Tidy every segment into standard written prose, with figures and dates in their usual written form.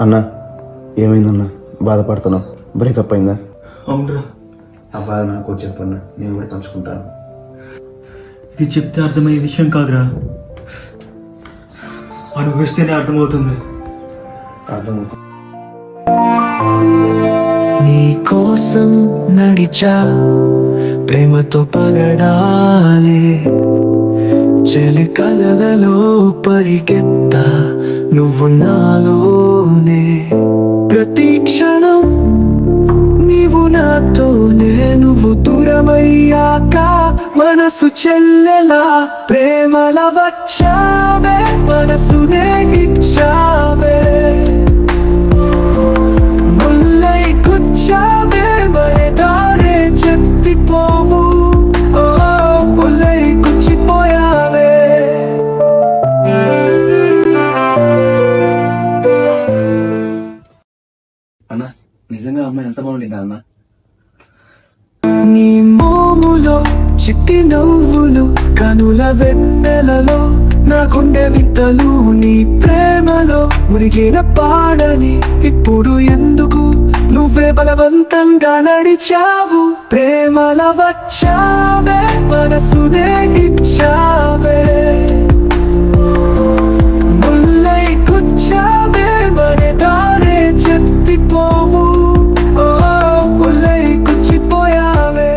అన్నా ఏమైందన్నా? బాధపడుతున్నావు? బ్రేకప్ అయిందా? అవునరా. ఆ బాధ నాకు చెప్పన్నా, నేను కూడా పంచుకుంటాను. ఇది చెప్తే అర్థమయ్యే విషయం కాదురా, అనుభవిస్తేనే అర్థమవుతుంది. అర్థమవుతుంది. నీ కోసం నడిచా ప్రేమతో పగడాలే, చెలి కలలలో పరిగెత్తా నువ్వు నాలోనే, ప్రతి క్షణం నీవు నాతోనే, నువ్వు దూరమయ్యాక మనసు చెల్లెలా ప్రేమల వచ్చావే, మనసునే ఇచ్చావే, ముల్లై గుచ్చావే మరేదారే చెప్పిపోవు, ఓ ముల్లై గుచ్చిపోయావే. అన్నా నిజంగా అమ్మాయి ఎంత బాగుండిందా అన్న? నీ మోములో చిట్టి నవ్వులు, కనుల వెన్నెలలో నా గుండె విత్తలు, నీ ప్రేమలో మురిగిన పాడని ఇప్పుడు ఎందుకు, నువ్వే బలవంతంగా నడిచావు, ప్రేమల వచ్చావే మనసునే ఇచ్చావే, ముల్లై గుచ్చావే మరేదారే చెప్పిపోవు, ఓ ముల్లై గుచ్చిపోయావే.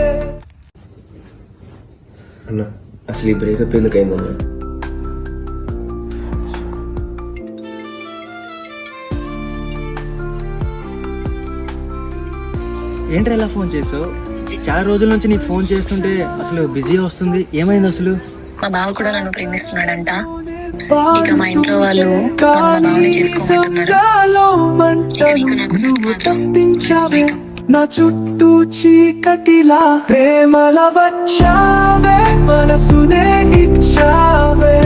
అన్న అసలు ఈ బ్రేకప్ ఎందుకు అయిందన్నా? ఏంట్రా ఇలా ఫోన్ చేసావు? చాలా రోజుల నుంచి నీకు ఫోన్ చేస్తుంటే అసలు బిజీ వస్తుంది, ఏమైంది అసలు? మా బావ కూడా నన్ను ప్రేమిస్తున్నాడంట. ఇక మా ఇంట్లో వాళ్ళు నన్ను మా బావని చేసుకోమంటున్నారు. ఇక నీకు నాకు సరికాదు. నా చుట్టూ చీకటిలా ప్రేమల వచ్చావే, మనసునే ఇచ్చావే.